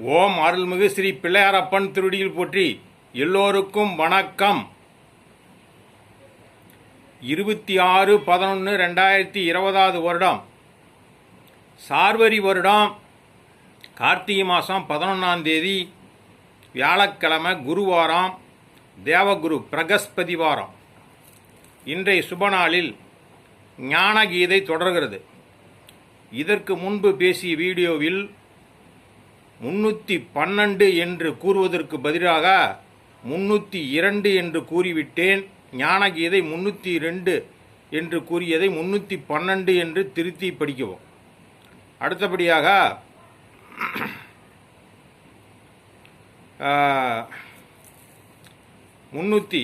ஓம் அருள்மிகு ஸ்ரீ பிள்ளையாரப்பன் திருடியில் போற்றி. எல்லோருக்கும் வணக்கம். 26/11/2020 வருடம் சார்வரி வருடம் கார்த்திகை மாதம் 11ஆம் தேதி வியாழக்கிழமை குருவாரம், தேவகுரு பிரகஸ்பதி வாரம். இன்றைய சுபநாளில் ஞானகீதை தொடர்கிறது. இதற்கு முன்பு பேசிய வீடியோவில் 312 என்று கூறுவதற்கு பதிலாக 302 என்று கூறிவிட்டேன். ஞானகீதை 302 என்று கூறியதை 312 என்று திருத்தி படிக்கவும். அடுத்தபடியாக 300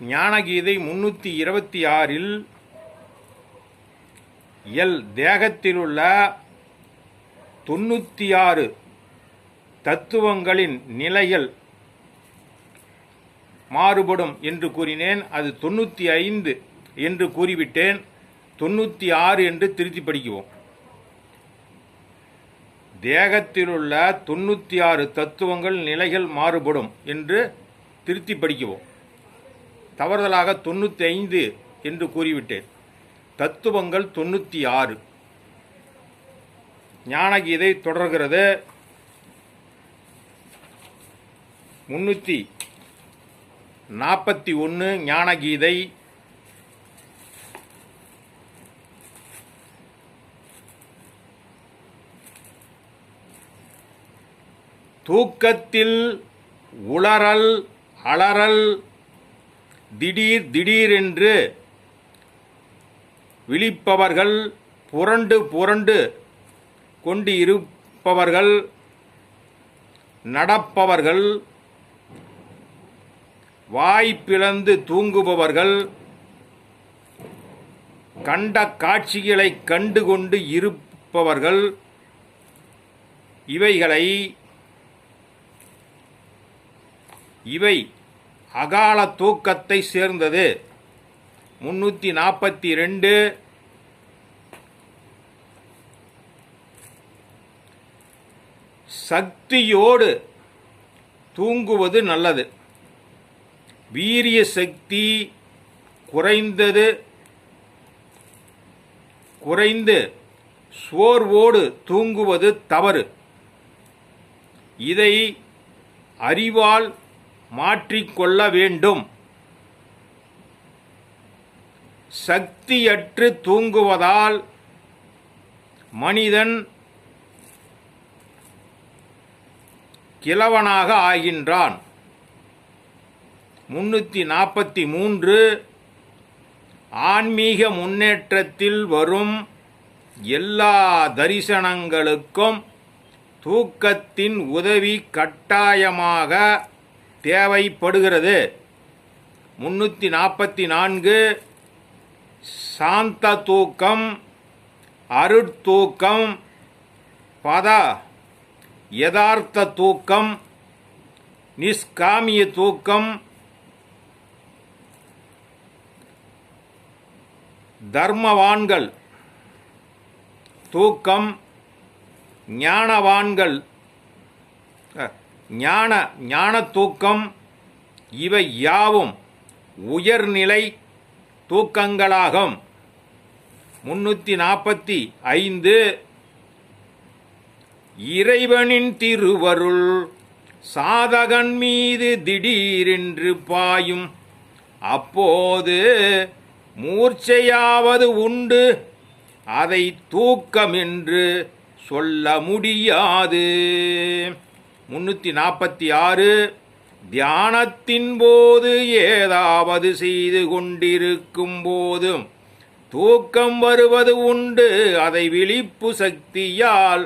ஞானகீதை 326 தேகத்திலுள்ள 96 தத்துவங்களின் நிலைகள் மாறுபடும் என்று கூறினேன். அது 95 என்று கூறிவிட்டேன். 96 என்று திருத்தி படிக்குவோம். தேகத்திலுள்ள 96 தத்துவங்கள் நிலைகள் மாறுபடும் என்று திருத்தி படிக்குவோம். தவறுதலாக 95 என்று கூறிவிட்டேன். தத்துவங்கள் 96. ஞானகீதை தொடர்கிறது. 341 ஞானகீதை. தூக்கத்தில் உளறல் அலறல் திடீரென்று விழிப்பவர்கள், புரண்டு புரண்டு கொண்டு இருப்பவர்கள், நடப்பவர்கள், வாய் பிளந்து தூங்குபவர்கள், கண்ட காட்சிகளை கண்டு கொண்டு இருப்பவர்கள், இவை அகால தூக்கத்தை சேர்ந்தது. 342 சக்தியோடு தூங்குவது நல்லது. வீரிய சக்தி குறைந்து சோர்வோடு தூங்குவது தவறு. இதை அறிவால் மாற்றிக்கொள்ள வேண்டும். சக்தியற்று தூங்குவதால் மனிதன் கிழவனாக ஆகின்றான். 343 ஆன்மீக முன்னேற்றத்தில் வரும் எல்லா தரிசனங்களுக்கும் தூக்கத்தின் உதவி கட்டாயமாக தேவைப்படுகிறது. 344 சாந்த தூக்கம், அருட்தூக்கம், யதார்த்த தூக்கம், நிஷ்காமிய தூக்கம், தர்மவான்கள் தூக்கம், ஞானவான்கள் ஞான தூக்கம், இவை யாவும் உயர்நிலை தூக்கங்களாகும். 345 இறைவனின் திருவருள் சாதகன் மீது திடீரென்று பாயும், அப்போது மூர்ச்சையாவது உண்டு, அதை தூக்கம் என்று சொல்ல முடியாது. 346 தியானத்தின் போது ஏதாவது செய்து கொண்டிருக்கும் போதும் தூக்கம் வருவது உண்டு, அதை விழிப்பு சக்தியால்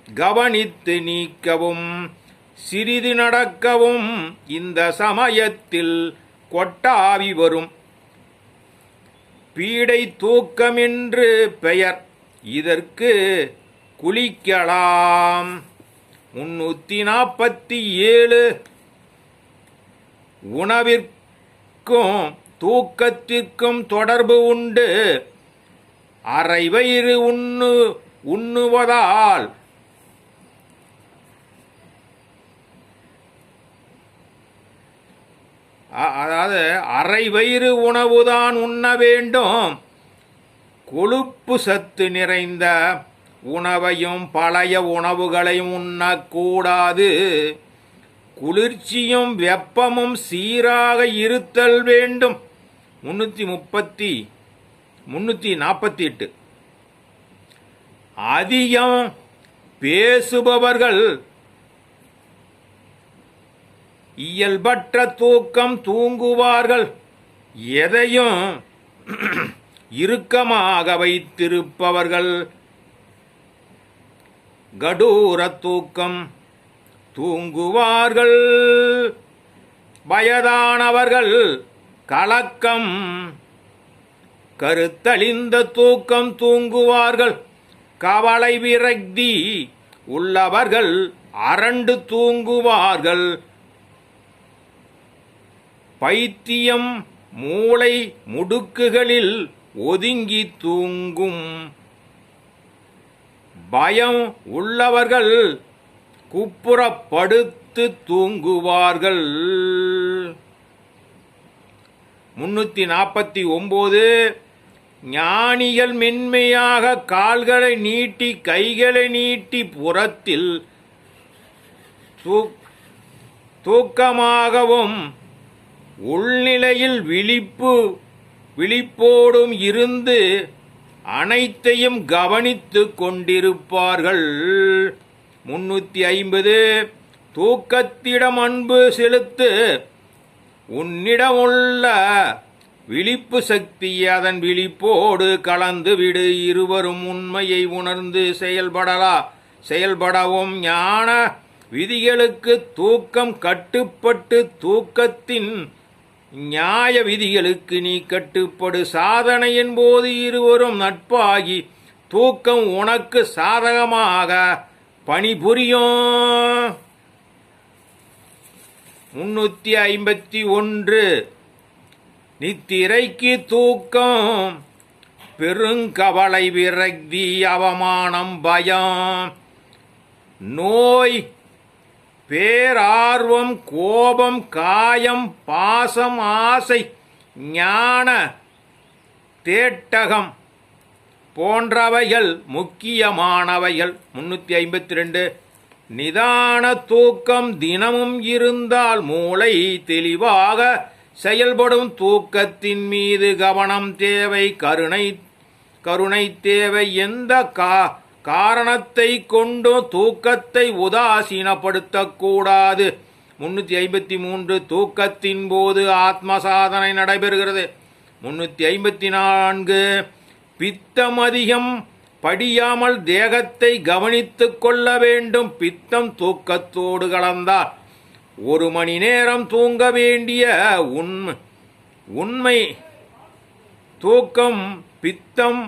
கவனித்து நீக்கவும் சிறிது நடக்கவும் இந்த சமயத்தில் கொட்டாவி வரும். பீடை தூக்கம் என்று பெயர். இதற்கு குளிக்கலாம். 347 உணவிற்கும் தூக்கத்திற்கும் தொடர்பு உண்டு. அரை வயிறு உண்ணுவதால் அதாவது அரை வயிறு உணவுதான் உண்ண வேண்டும். கொழுப்பு சத்து நிறைந்த உணவையும் பழைய உணவுகளையும் உண்ணக்கூடாது. குளிர்ச்சியும் வெப்பமும் சீராக இருத்தல் வேண்டும். 348 அதிகம் பேசுபவர்கள் இயல்பற்ற தூக்கம் தூங்குவார்கள். எதையும் இறுக்கமாக வைத்திருப்பவர்கள் கடூர தூக்கம் தூங்குவார்கள். வயதானவர்கள் கலக்கம் கருத்தழிந்த தூக்கம் தூங்குவார்கள். கவலை விரக்தி உள்ளவர்கள் அரண்டு தூங்குவார்கள். பைத்தியம் மூளை முடுக்குகளில் ஒதுங்கி தூங்கும். பயம் உள்ளவர்கள் குப்புறப்படுத்து தூங்குவார்கள். 349 ஞானிகள் மென்மையாக கால்களை நீட்டி கைகளை நீட்டி புறத்தில் தூக்கமாகவும் உள்நிலையில் விழிப்போடும் இருந்து அனைத்தையும் கவனித்து கொண்டிருப்பார்கள். 350 தூக்கத்திடம் அன்பு செலுத்து. உன்னிடமுள்ள விழிப்பு சக்தியை அதன் விழிப்போடு கலந்து விடு. இருவரும் உண்மையை உணர்ந்து செயல்படவும் ஞான விதிகளுக்கு தூக்கம் கட்டுப்பட்டு தூக்கத்தின் நியாய விதிகளுக்கு நீ கட்டுப்படு. சாதனையின் போது இருவரும் நட்பாகி தூக்கம் உனக்கு சாதகமாக பணிபுரியும். 351 நித்திரைக்கு தூக்கம் பெருங்கவலை விரக்தி அவமானம் பயம் நோய் பேரார்வம் கோபம் காயம் பாசம் ஆசை ஞான தேட்டகம் போன்றவைகள் முக்கியமானவைகள். 352 நிதான தூக்கம் தினமும் இருந்தால் மூளை தெளிவாக செயல்படும். தூக்கத்தின் மீது கவனம் தேவை. கருணை தேவை. எந்த காரணத்தை கொண்டு தூக்கத்தை உதாசீனப்படுத்தக்கூடாது. 353 தூக்கத்தின் போது ஆத்ம சாதனை நடைபெறுகிறது. 354 பித்தம் அதிகம் படியாமல் தேகத்தை கவனித்துக் கொள்ள வேண்டும். பித்தம் தூக்கத்தோடு கலந்தால் 1 மணி நேரம் தூங்க வேண்டிய உண்மை தூக்கம் பித்தம்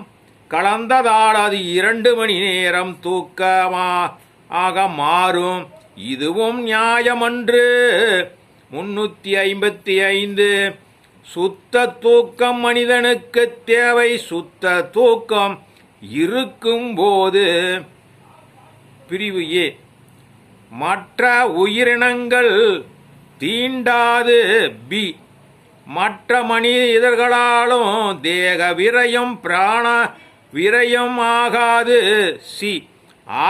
கலந்ததால் அது 2 மணி நேரம் தூக்கமாக மாறும். இதுவும் நியாயமன்று. 355 சுத்த தூக்கம் மனிதனுக்கு தேவை. சுத்த தூக்கம் இருக்கும்போது பிரிவு ஏ மற்ற உயிரினங்கள் தீண்டாது. பி மற்ற மனிதர்களாலும் தேக விரயம் பிராண விரயம் ஆகாது. சி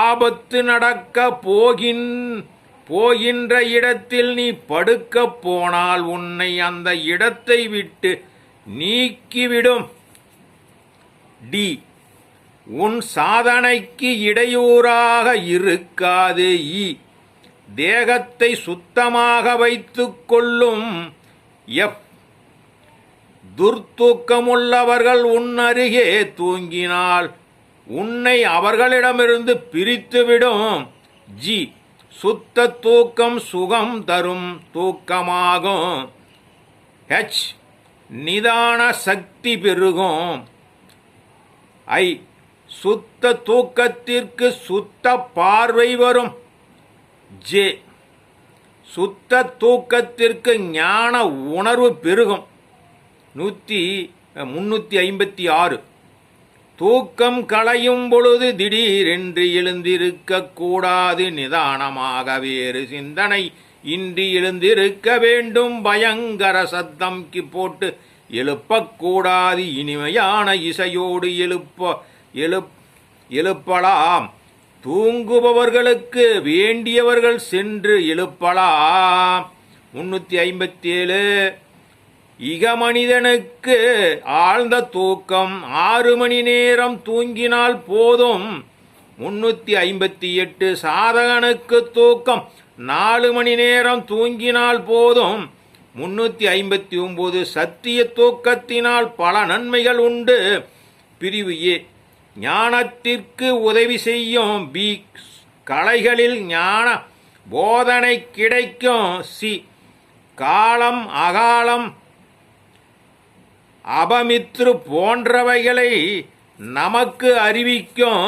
ஆபத்து நடக்க போகின்ற இடத்தில் நீ படுக்க போனால் உன்னை அந்த இடத்தை விட்டு நீக்கிவிடும். டி உன் சாதனைக்கு இடையூறாக இருக்காது. இ தேகத்தை சுத்தமாக வைத்துக் கொள்ளும். எஃப் துர்த்தூக்கமுள்ளவர்கள் உன் அருகே தூங்கினால் உன்னை அவர்களிடமிருந்து பிரித்துவிடும். ஜி சுத்த தூக்கம் சுகம் தரும் தூக்கமாகும். ஹெச் நிதான சக்தி பெருகும். ஐ சுத்த தூக்கத்திற்கு சுத்த பார்வை வரும். ஜே சுத்த தூக்கத்திற்கு ஞான உணர்வு பெருகும். 356. தூக்கம் களையும் பொழுது திடீரென்று எழுந்திருக்க கூடாது. நிதானமாக வேறு சிந்தனை இன்றி எழுந்திருக்க வேண்டும். பயங்கர சத்தம் போட்டு எழுப்பக்கூடாது. இனிமையான இசையோடு எழுப்பலாம். தூங்குபவர்களுக்கு வேண்டியவர்கள் சென்று எழுப்பலாம். 357. இக மனிதனுக்கு ஆழ்ந்த தூக்கம் 6 மணி நேரம் தூங்கினால் போதும். 358. சாதகனுக்கு தூக்கம் 4 மணி நேரம் தூங்கினால் போதும். 359. சத்திய தூக்கத்தினால் பல நன்மைகள் உண்டு. பிரிவு ஏ ஞானத்திற்கு உதவி செய்யும். பி கலைகளில் ஞான போதனை கிடைக்கும். சி காலம் அகாலம் அபமித்ரு போன்றவைகளை நமக்கு அறிவிக்கும்.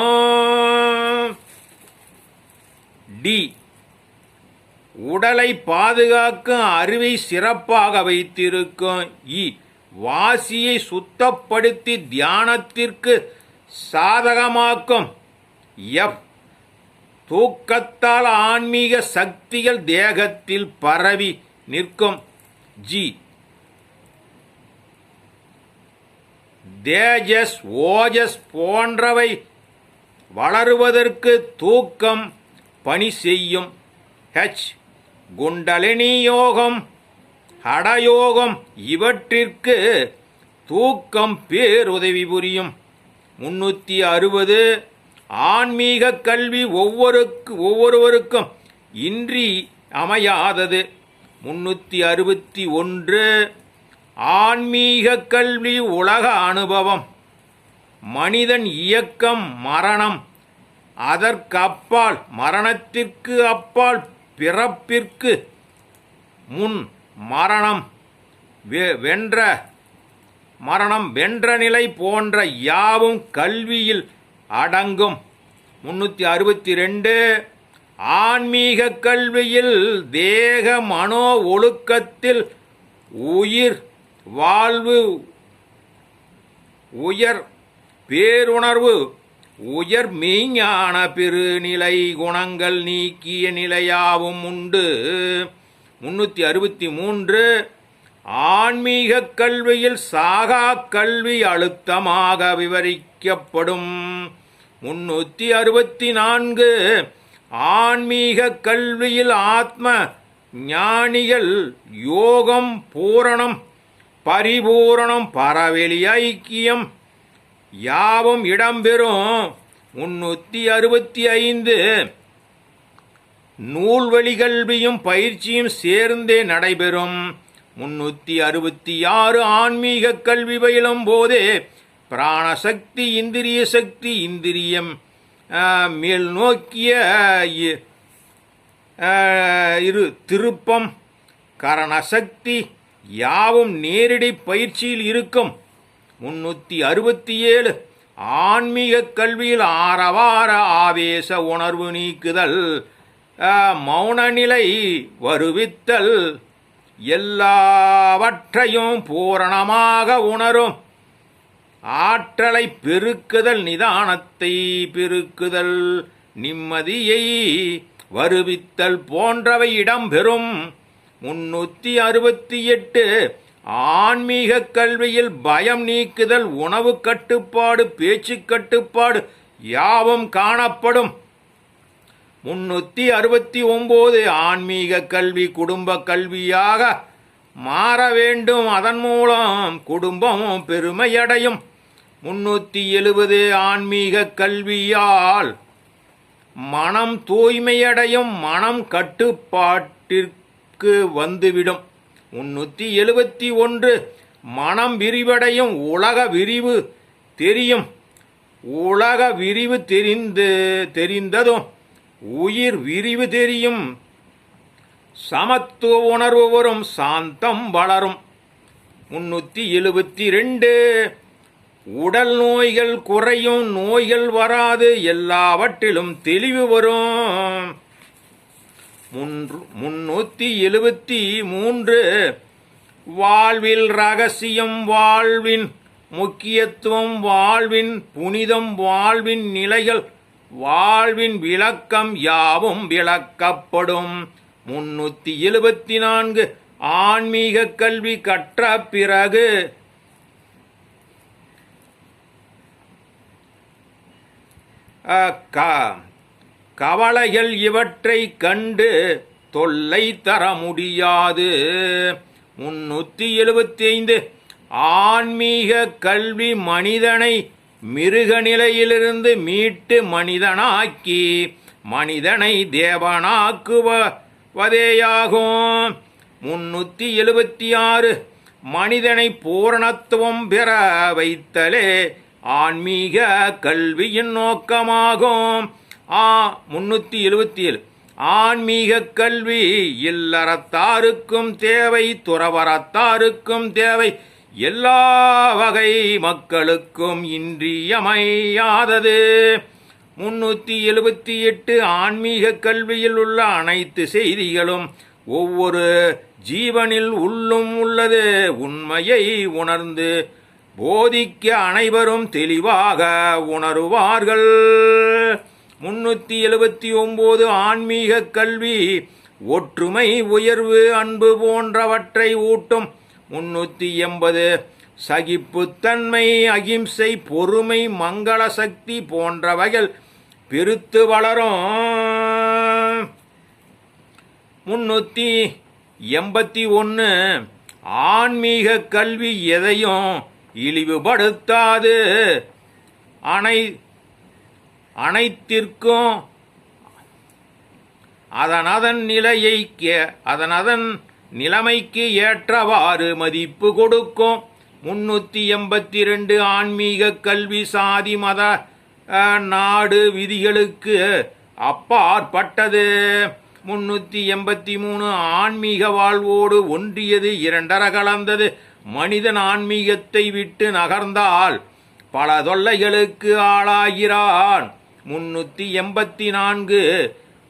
டி உடலை பாதுகாக்கும் அறிவை சிறப்பாக வைத்திருக்கும். இ வாசியை சுத்தப்படுத்தி தியானத்திற்கு சாதகமாக்கும். எஃப் தூக்கத்தால் ஆன்மீக சக்திகள் தேகத்தில் பரவி நிற்கும். ஜி தேஜஸ் ஓஜஸ் போன்றவை வளருவதற்கு தூக்கம் பணி செய்யும். ஹெச் குண்டலினி யோகம் ஹடயோகம் இவற்றிற்கு தூக்கம் பேருதவி புரியும். 360. ஆன்மீக கல்வி ஒவ்வொருவருக்கும் இன்றி அமையாதது. 361. ஆன்மீக கல்வி உலக அனுபவம். மனிதன் இயக்கம் மரணம். அதற்கு அப்பால் மரணத்திற்கு அப்பால் பிறப்பிற்கு முன் மரணம் வென்ற நிலை போன்ற யாவும் கல்வியில் அடங்கும். 362. ஆன்மீக கல்வியில் தேக மனோ ஒழுக்கத்தில் உயிர் வாழ்வு உயர் பேருணர்வு உயர் மெய்ஞான பெருநிலை குணங்கள் நீக்கிய நிலையாவும் உண்டு. 363. ஆன்மீக கல்வியில் சாகா கல்வி அழுத்தமாக விவரிக்கப்படும். 364. ஆன்மீக கல்வியில் ஆத்ம ஞானிகள் யோகம் பூரணம் பரிபூரணம் பரவெளி ஐக்கியம் யாவும் இடம்பெறும். 365. நூல்வழி கல்வியும் பயிற்சியும் சேர்ந்தே நடைபெறும். 366. ஆன்மீக கல்வி பயிலும் போதே பிராணசக்தி இந்திரிய சக்தி இந்திரியம் மேல் நோக்கிய திருப்பம் கரணசக்தி யாவும் நேரடி பயிற்சியில் இருக்கும். 367. ஆன்மீக கல்வியில் ஆரவார ஆவேச உணர்வு நீக்குதல் மௌன நிலை வருவித்தல் எல்லாவற்றையும் பூரணமாக உணரும் ஆற்றலை பெருக்குதல் நிதானத்தை பெருக்குதல் நிம்மதியை வருவித்தல் போன்றவை இடம்பெறும். 368. ஆன்மீக கல்வியில் பயம் நீக்குதல் உணவு கட்டுப்பாடு பேச்சு கட்டுப்பாடு யாவும் காணப்படும். 369. ஆன்மீக கல்வி குடும்ப கல்வியாக மாற வேண்டும். அதன் மூலம் குடும்பம் பெருமையடையும். 370. ஆன்மீக கல்வியால் மனம் தூய்மையடையும் மனம் கட்டுப்பாட்டிற்கு வந்துவிடும். 371. மனம் விரிவடையும் உலக விரிவு தெரியும். உலக விரிவு தெரிந்ததும் உயிர் விரிவு தெரியும். சமத்துவ உணர்வு வரும் சாந்தம் வளரும். 372 உடல் நோய்கள் குறையும், நோய்கள் வராது, எல்லாவற்றிலும் தெளிவு வரும். 373 வாழ்வில் ரகசியம், வாழ்வின் முக்கியத்துவம், வாழ்வின் புனிதம், வாழ்வின் நிலைகள், வாழ்வின் விளக்கம் யாவும் விளக்கப்படும். 374 ஆன்மீக கல்வி கற்ற பிறகு கவலைகள் இவற்றை கண்டு தொல்லை தர முடியாது. 375 ஆன்மீக கல்வி மனிதனை மிருக நிலையிலிருந்து மீட்டு மனிதனாக்கி மனிதனை தேவனாக்குவதேயாகும். 376 மனிதனை பூரணத்துவம் பெற வைத்தலே ஆன்மீக கல்வியின் நோக்கமாகும். 377 ஆன்மீக கல்வி இல்லறத்தாருக்கும் தேவை, துறவரத்தாருக்கும் தேவை, எல்லா வகை மக்களுக்கும் இன்றியமையாதது. 378 ஆன்மீக கல்வியில் உள்ள அனைத்து செய்திகளும் ஒவ்வொரு ஜீவனில் உள்ளும் உள்ளது உண்மையை உணர்ந்து போதிக்க அனைவரும் தெளிவாக உணருவார்கள். 379 ஆன்மீக கல்வி ஒற்றுமை, உயர்வு, அன்பு போன்றவற்றை ஊட்டும். 380 சகிப்புத்தன்மை, அகிம்சை, பொறுமை, மங்கள சக்தி போன்றவைகள் பெருத்து வளரும். 381 ஆன்மீக கல்வி எதையும் இழிவுபடுத்தாது, அனைத்திற்கும் அதன் நிலைமைக்கு ஏற்றவாறு மதிப்பு கொடுக்கும். 382 ஆன்மீக கல்வி சாதி, மத, நாடு விதிகளுக்கு அப்பாற்பட்டது. 383 ஆன்மீக வாழ்வோடு ஒன்றியது, இரண்டர கலந்தது. மனிதன் ஆன்மீகத்தை விட்டு நகர்ந்தால் பல தொல்லைகளுக்கு ஆளாகிறான். 384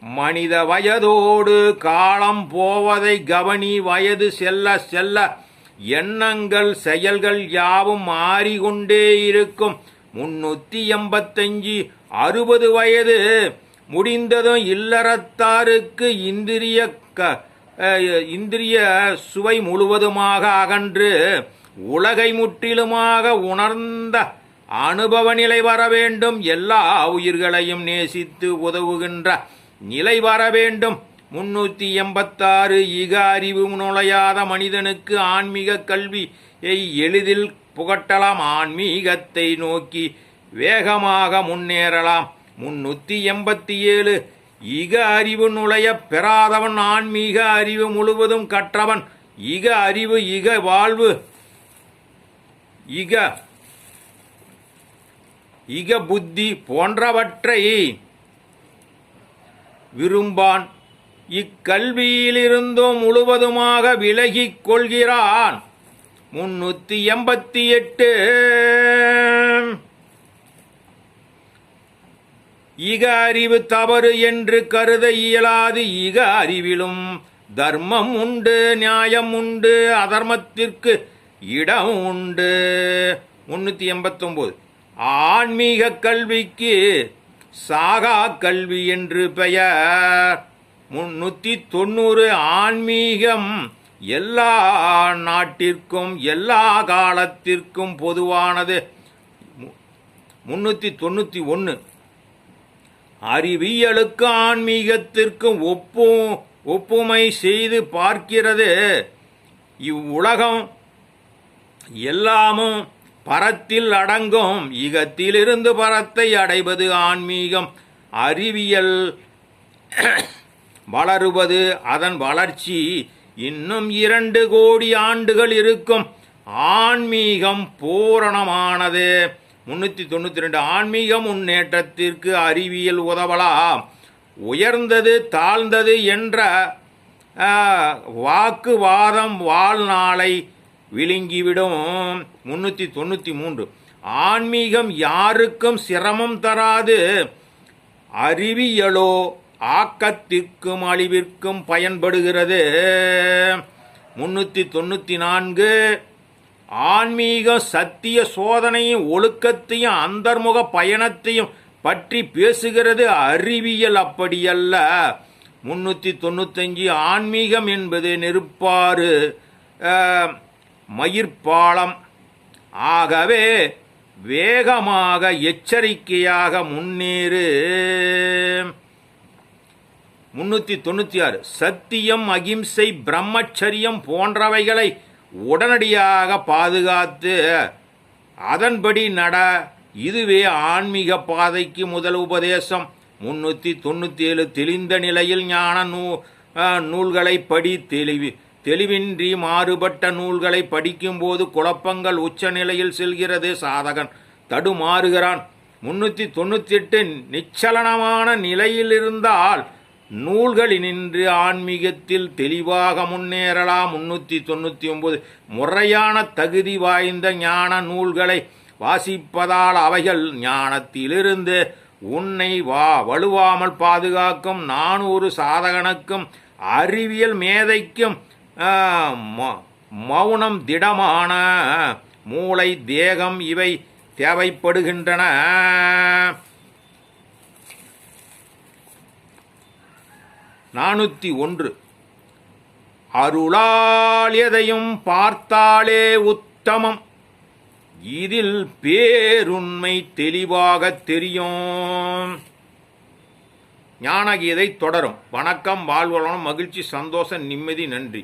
மனித வயதோடு காலம் போவதை கவனி, வயது செல்ல செல்ல எண்ணங்கள் செயல்கள் யாவும் மாறிக்கொண்டே இருக்கும். 385 60 வயது முடிந்ததும் இல்லறத்தாருக்கு இந்திரிய சுவை முழுவதுமாக அகன்று உலகை முற்றிலுமாக உணர்ந்த அனுபவ நிலை வர வேண்டும். எல்லா உயிர்களையும் நேசித்து உதவுகின்ற நிலை வர வேண்டும். 386 ஈக அறிவு நுழையாத மனிதனுக்கு ஆன்மீக கல்வியை எளிதில் புகட்டலாம், ஆன்மீகத்தை நோக்கி வேகமாக முன்னேறலாம். 387 ஈக அறிவு நுழைய பெறாதவன் ஆன்மீக அறிவு முழுவதும் கற்றவன். ஈக அறிவு, ஈக வாழ்வு, ஈக புத்தி போன்றவற்றை விரும்பான். இக்கல்வியிலிருந்தும் முழுவதுமாக விலகிக் கொள்கிறான். 388 ஈக அறிவு தவறு என்று கருத இயலாது. ஈக அறிவிலும் தர்மம் உண்டு, நியாயம் உண்டு, அதர்மத்திற்கு இடம் உண்டு. 389 ஆன்மீக கல்விக்கு சாகா கல்வி என்று பெயர். 390 ஆன்மீகம் எல்லா நாட்டிற்கும் எல்லா காலத்திற்கும் பொதுவானது. 391 அறிவியலுக்கு ஆன்மீகத்திற்கும் ஒப்புமை செய்து பார்க்கிறது. இவ்வுலகம் எல்லாமும் பரத்தில் அடங்கும். ஈகத்திலிருந்து பரத்தை அடைவது ஆன்மீகம். அறிவியல் வளருவது, அதன் வளர்ச்சி இன்னும் 2 கோடி ஆண்டுகள் இருக்கும். ஆன்மீகம் பூரணமானது. 392 ஆன்மீகம் முன்னேற்றத்திற்கு அறிவியல் உதவலாம். உயர்ந்தது தாழ்ந்தது என்ற வாக்குவாதம் வாழ்நாளை விழுங்கிவிடும். 393 ஆன்மீகம் யாருக்கும் சிரமம் தராது, அறிவியலோ ஆக்கத்திற்கும் அழிவிற்கும் பயன்படுகிறது. 394 ஆன்மீக சத்திய சோதனையும் ஒழுக்கத்தையும் அந்தர்முக பயணத்தையும் பற்றி பேசுகிறது, அறிவியல் அப்படியல்ல. 395 ஆன்மீகம் என்பது நெருப்பாறு மயிர்பாலம், ஆகவே வேகமாக எச்சரிக்கையாக முன்னேறு. 396 சத்தியம் அகிம்சை பிரம்மச்சரியம் போன்றவைகளை உடனடியாக பாதுகாத்து அதன்படி நட, இதுவே ஆன்மீக பாதைக்கு முதல் உபதேசம். 397 தெளிந்த நிலையில் ஞான நூல்களை படி, தெளிவின்றி மாறுபட்ட நூல்களை படிக்கும்போது குழப்பங்கள் உச்ச நிலையில் செல்கிறது, சாதகன் தடுமாறுகிறான். 398 நிச்சலனமான நிலையில் இருந்தால் நூல்களினின்று ஆன்மீகத்தில் தெளிவாக முன்னேறலாம். 399 முறையான தகுதி வாய்ந்த ஞான நூல்களை வாசிப்பதால் அவைகள் ஞானத்திலிருந்து உன்னை வலுவாமல் பாதுகாக்கும். 400 சாதகனுக்கும் அறிவியல் மேதைக்கும் மௌனம், திடமான மூளை, தேகம் இவை தேவைப்படுகின்றன. 401 அருளால் எதையும் பார்த்தாலே உத்தமம், இதில் பேருண்மை தெளிவாக தெரியும். ஞானகீதை தொடரும். வணக்கம், வாழ்வளம், மகிழ்ச்சி, சந்தோஷம், நிம்மதி, நன்றி.